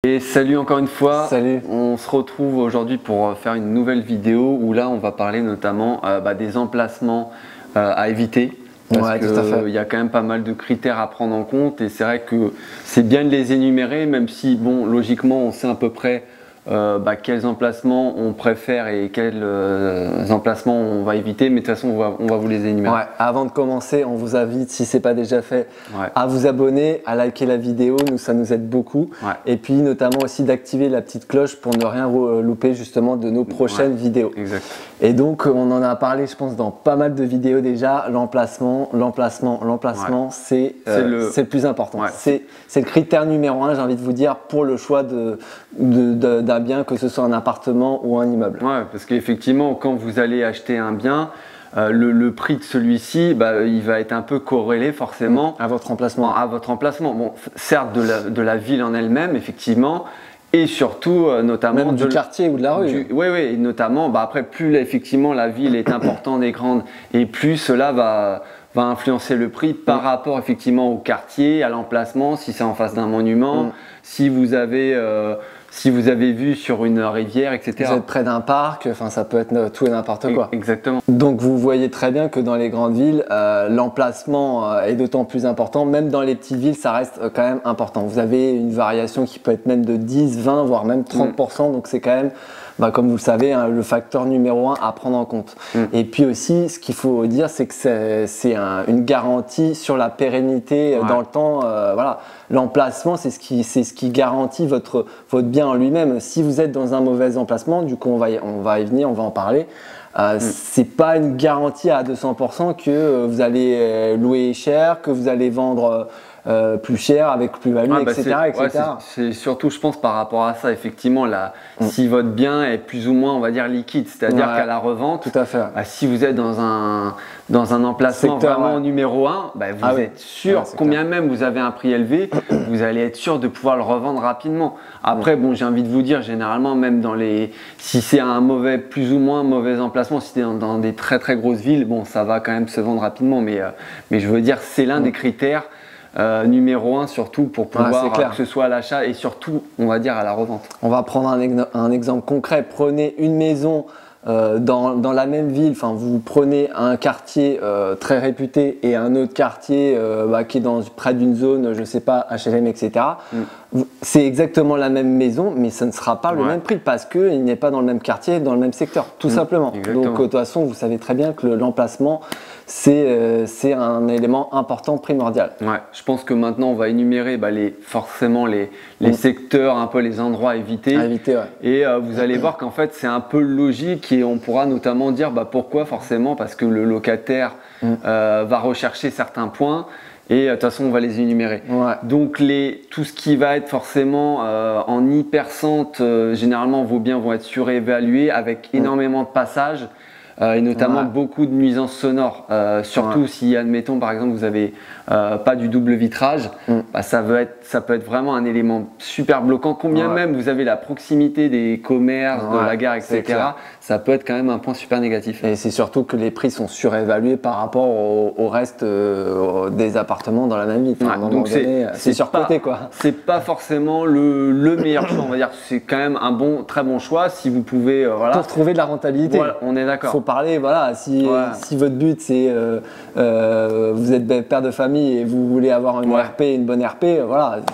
Et salut encore une fois. Salut. On se retrouve aujourd'hui pour faire une nouvelle vidéo où là on va parler notamment des emplacements à éviter. Parce qu'il y a quand même pas mal de critères à prendre en compte et c'est vrai que c'est bien de les énumérer, même si bon, logiquement on sait à peu près quels emplacements on préfère et quels emplacements on va éviter, mais de toute façon on va vous les énumérer. Ouais, avant de commencer, on vous invite, si ce n'est pas déjà fait, à vous abonner, à liker la vidéo, ça nous aide beaucoup. Et puis notamment aussi d'activer la petite cloche pour ne rien louper justement de nos prochaines vidéos. Exact. Et donc on en a parlé je pense dans pas mal de vidéos déjà, l'emplacement, c'est le plus important. C'est le critère numéro 1, j'ai envie de vous dire, pour le choix d'un bien, que ce soit un appartement ou un immeuble. Ouais, parce qu'effectivement, quand vous allez acheter un bien, le prix de celui-ci, il va être un peu corrélé forcément à votre emplacement. Bon, certes de la ville en elle-même, effectivement, et surtout notamment même du quartier ou de la rue. Oui, et notamment, après plus effectivement la ville est importante et grande, et plus cela va influencer le prix par rapport effectivement au quartier, à l'emplacement, si c'est en face d'un monument, si vous avez vu sur une rivière, etc. Vous êtes près d'un parc, enfin ça peut être tout et n'importe quoi. Exactement. Donc vous voyez très bien que dans les grandes villes, l'emplacement est d'autant plus important. Même dans les petites villes, ça reste quand même important. Vous avez une variation qui peut être même de 10, 20, voire même 30%. Donc c'est quand même, comme vous le savez, le facteur numéro 1 à prendre en compte. Et puis aussi, ce qu'il faut dire, c'est que c'est une garantie sur la pérennité dans le temps. Voilà. L'emplacement, c'est ce qui garantit votre bien en lui-même. Si vous êtes dans un mauvais emplacement, du coup on va y venir, on va en parler. C'est pas une garantie à 200% que vous allez louer cher, que vous allez vendre plus cher avec plus-value, etc. C'est surtout, je pense, par rapport à ça, effectivement, si votre bien est plus ou moins, on va dire, liquide, c'est-à-dire qu'à la revente, tout à fait. Si vous êtes dans un emplacement vraiment numéro 1, vous êtes sûr, combien même vous avez un prix élevé, vous allez être sûr de pouvoir le revendre rapidement. Après, bon, j'ai envie de vous dire, généralement, même si c'est un plus ou moins mauvais emplacement, si c'est dans des très très grosses villes, bon, ça va quand même se vendre rapidement, mais je veux dire, c'est l'un des critères numéro 1 surtout pour pouvoir que ce soit à l'achat et surtout on va dire à la revente. On va prendre un exemple concret. Prenez une maison dans la même ville, vous prenez un quartier très réputé et un autre quartier qui est près d'une zone, je sais pas, HLM, etc. C'est exactement la même maison, mais ça ne sera pas le même prix parce qu'il n'est pas dans le même quartier, dans le même secteur, tout simplement. Exactement. Donc de toute façon, vous savez très bien que l'emplacement, c'est un élément important, primordial. Ouais, je pense que maintenant on va énumérer forcément les secteurs, un peu les endroits à éviter. Et vous allez voir qu'en fait c'est un peu logique et on pourra notamment dire pourquoi forcément, parce que le locataire va rechercher certains points. Et de toute façon, on va les énumérer. Donc, tout ce qui va être forcément en hypercentre, généralement, vos biens vont être surévalués avec énormément de passages et notamment beaucoup de nuisances sonores. Surtout si, admettons, par exemple, vous n'avez pas du double vitrage, ça peut être vraiment un élément super bloquant. Combien même vous avez la proximité des commerces, de la gare, etc. Ça peut être quand même un point super négatif. Et c'est surtout que les prix sont surévalués par rapport au reste des appartements dans la même ville. Donc c'est surcoté, quoi. C'est pas forcément le meilleur choix, on va dire. C'est quand même un très bon choix si vous pouvez. Pour trouver de la rentabilité. On est d'accord. Faut parler, si votre but c'est vous êtes père de famille et vous voulez avoir une bonne RP,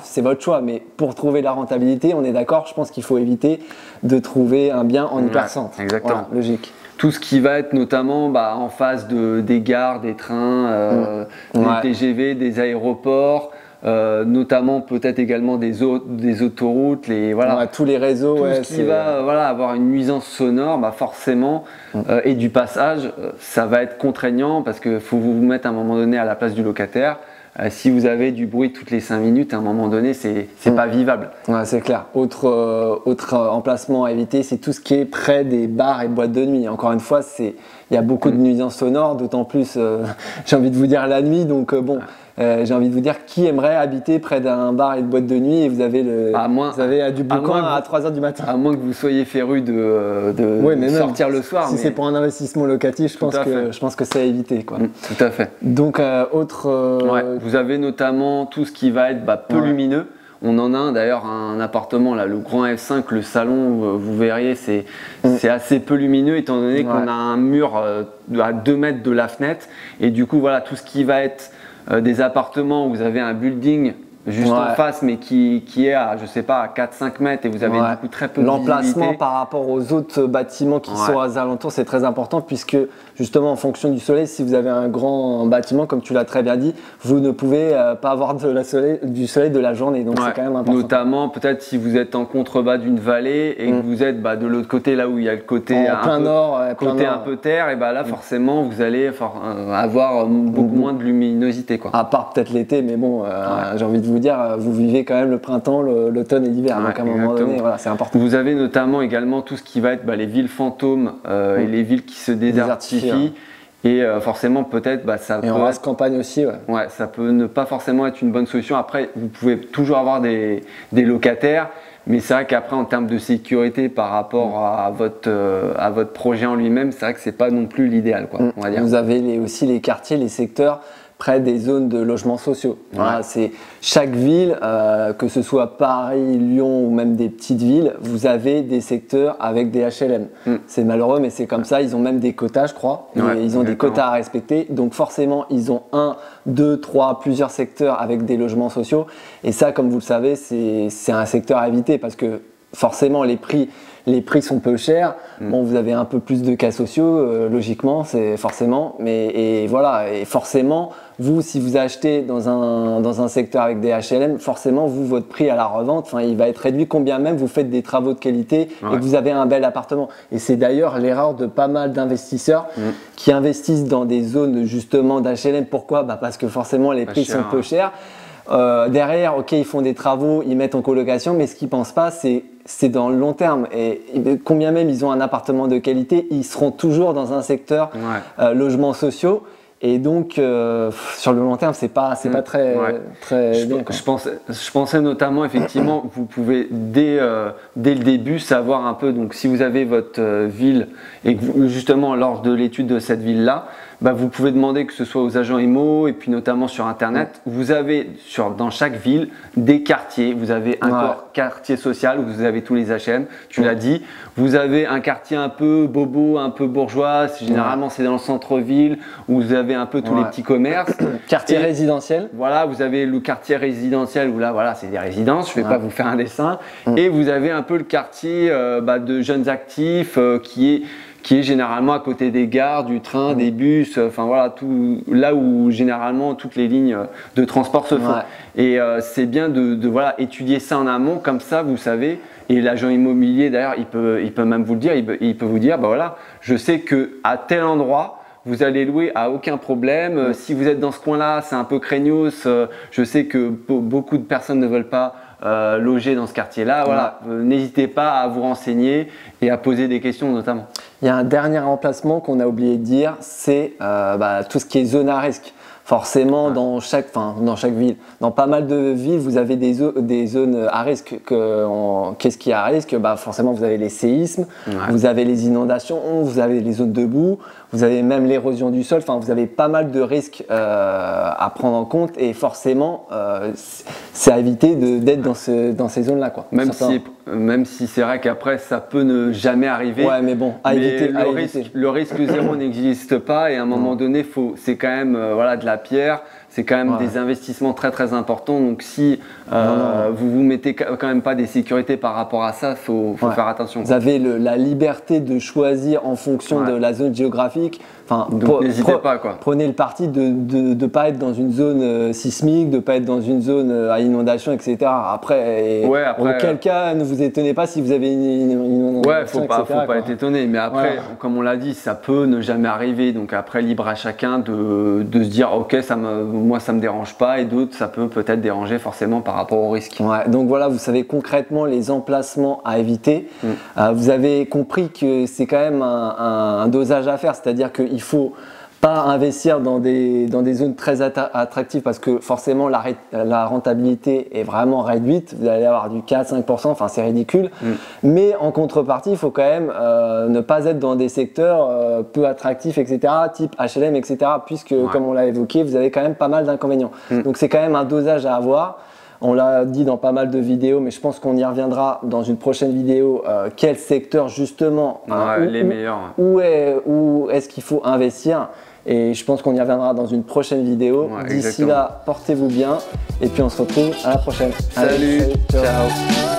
c'est votre choix. Mais pour trouver de la rentabilité, on est d'accord. Je pense qu'il faut éviter de trouver un bien en hypercentre. Exactement. Logique. Tout ce qui va être notamment en face des gares, des trains, des TGV, des aéroports, notamment peut-être également des autoroutes, tous les réseaux. Tout ce qui va avoir une nuisance sonore, forcément, et du passage, ça va être contraignant parce qu'il faut vous mettre à un moment donné à la place du locataire. Si vous avez du bruit toutes les 5 minutes, à un moment donné, c'est pas vivable. C'est clair. Autre emplacement à éviter, c'est tout ce qui est près des bars et boîtes de nuit. Encore une fois, il y a beaucoup de nuisances sonores, d'autant plus, j'ai envie de vous dire la nuit. Donc j'ai envie de vous dire, qui aimerait habiter près d'un bar et de boîte de nuit et vous avez du boucan à 3h du matin. À moins que vous soyez féru de sortir le soir. Si c'est pour un investissement locatif, je pense que c'est à éviter. Tout à fait. Donc vous avez notamment tout ce qui va être peu lumineux. On en a un d'ailleurs, un appartement, là, le grand F5, le salon, vous verriez, c'est assez peu lumineux étant donné qu'on a un mur à 2 mètres de la fenêtre. Et du coup, voilà, tout ce qui va être des appartements où vous avez un building juste en face, mais qui est à, je sais pas, à 4-5 mètres et vous avez du coup très peu de visibilité. L'emplacement par rapport aux autres bâtiments qui sont aux alentours, c'est très important puisque justement en fonction du soleil, si vous avez un grand bâtiment, comme tu l'as très bien dit, vous ne pouvez pas avoir du soleil de la journée, donc c'est quand même important. Notamment peut-être si vous êtes en contrebas d'une vallée et que vous êtes de l'autre côté, là où il y a le côté un peu terre, et là forcément vous allez avoir beaucoup moins de luminosité, quoi. À part peut-être l'été, mais bon, j'ai envie de vous dire, vous vivez quand même le printemps, l'automne et l'hiver, donc à un moment donné, voilà, c'est important. Vous avez notamment également tout ce qui va être les villes fantômes et les villes qui se désertifient. Et forcément, peut-être, ça peut. Et en race campagne aussi, ça peut ne pas forcément être une bonne solution. Après, vous pouvez toujours avoir des locataires, mais c'est vrai qu'après, en termes de sécurité par rapport à votre projet en lui-même, c'est vrai que c'est pas non plus l'idéal, quoi, on va dire. Vous avez aussi les quartiers, les secteurs près des zones de logements sociaux. Voilà, c'est chaque ville, que ce soit Paris, Lyon ou même des petites villes, vous avez des secteurs avec des HLM. C'est malheureux, mais c'est comme ça. Ils ont même des quotas, je crois. Ils ont des quotas à respecter. Donc forcément, ils ont 1, 2, 3, plusieurs secteurs avec des logements sociaux. Et ça, comme vous le savez, c'est un secteur à éviter parce que forcément, les prix sont peu chers. Bon, vous avez un peu plus de cas sociaux, logiquement, c'est forcément. Et voilà, et forcément, vous, si vous achetez dans un secteur avec des HLM, forcément, votre prix à la revente, il va être réduit, combien même vous faites des travaux de qualité et que vous avez un bel appartement. Et c'est d'ailleurs l'erreur de pas mal d'investisseurs qui investissent dans des zones justement d'HLM. Pourquoi ? Parce que forcément, les prix sont peu chers. Derrière, ils font des travaux, ils mettent en colocation, mais ce qu'ils pensent pas, c'est dans le long terme. Et combien même ils ont un appartement de qualité, ils seront toujours dans un secteur logements sociaux. Et donc, sur le long terme, c'est pas très bien. Je pensais notamment, effectivement, vous pouvez dès le début savoir un peu, donc si vous avez votre ville et que justement lors de l'étude de cette ville-là, vous pouvez demander que ce soit aux agents IMO et puis notamment sur Internet. Vous avez dans chaque ville des quartiers. Vous avez un quartier social où vous avez tous les HM, tu l'as dit. Vous avez un quartier un peu bobo, un peu bourgeois. Généralement, c'est dans le centre-ville où vous avez un peu tous les petits commerces. Quartier résidentiel. Voilà, vous avez le quartier résidentiel où là, c'est des résidences. Je ne vais pas vous faire un dessin. Et vous avez un peu le quartier de jeunes actifs qui est généralement à côté des gares, du train, des bus, tout là où généralement toutes les lignes de transport se font. Et c'est bien de étudier ça en amont, comme ça vous savez. Et l'agent immobilier d'ailleurs, il peut même vous le dire, il peut vous dire, je sais que à tel endroit, vous allez louer à aucun problème. Si vous êtes dans ce coin-là, c'est un peu craignos. Je sais que beaucoup de personnes ne veulent pas loger dans ce quartier-là. N'hésitez pas à vous renseigner et à poser des questions notamment. Il y a un dernier emplacement qu'on a oublié de dire, c'est tout ce qui est zone à risque. Forcément, dans chaque ville, dans pas mal de villes, vous avez des zones à risque. Qu'est-ce qui est à risque ? Forcément, vous avez les séismes, vous avez les inondations, vous avez les zones de boue, vous avez même l'érosion du sol. Vous avez pas mal de risques à prendre en compte et forcément, c'est à éviter d'être dans ces zones-là, quoi. Même si c'est vrai qu'après, ça peut ne jamais arriver. Ouais, mais bon, à éviter. Le risque zéro n'existe pas et à un moment donné, c'est quand même de la pierre. C'est quand même des investissements très très importants. Donc si vous mettez quand même pas des sécurités par rapport à ça, faut faire attention. Vous avez la liberté de choisir en fonction de la zone géographique. Donc n'hésitez pas, quoi. Prenez le parti de ne pas être dans une zone sismique, de ne pas être dans une zone à inondation, etc. Après, auquel cas, ne vous étonnez pas si vous avez une inondation, faut pas être étonné. Mais après, comme on l'a dit, ça peut ne jamais arriver. Donc après, libre à chacun de se dire, ok, moi ça me dérange pas, et d'autres ça peut peut-être déranger forcément par rapport au risque. Donc voilà, vous savez concrètement les emplacements à éviter. Vous avez compris que c'est quand même un dosage à faire, c'est-à-dire qu'il faut pas investir dans des zones très attractives parce que forcément la rentabilité est vraiment réduite. Vous allez avoir du 4-5%, c'est ridicule. Mais en contrepartie, il faut quand même ne pas être dans des secteurs peu attractifs, etc., type HLM, etc., puisque comme on l'a évoqué, vous avez quand même pas mal d'inconvénients. Donc c'est quand même un dosage à avoir. On l'a dit dans pas mal de vidéos, mais je pense qu'on y reviendra dans une prochaine vidéo. Quel secteur justement, les meilleurs. Où est-ce qu'il faut investir? Et je pense qu'on y reviendra dans une prochaine vidéo. D'ici là, portez-vous bien et puis on se retrouve à la prochaine. Salut, ciao.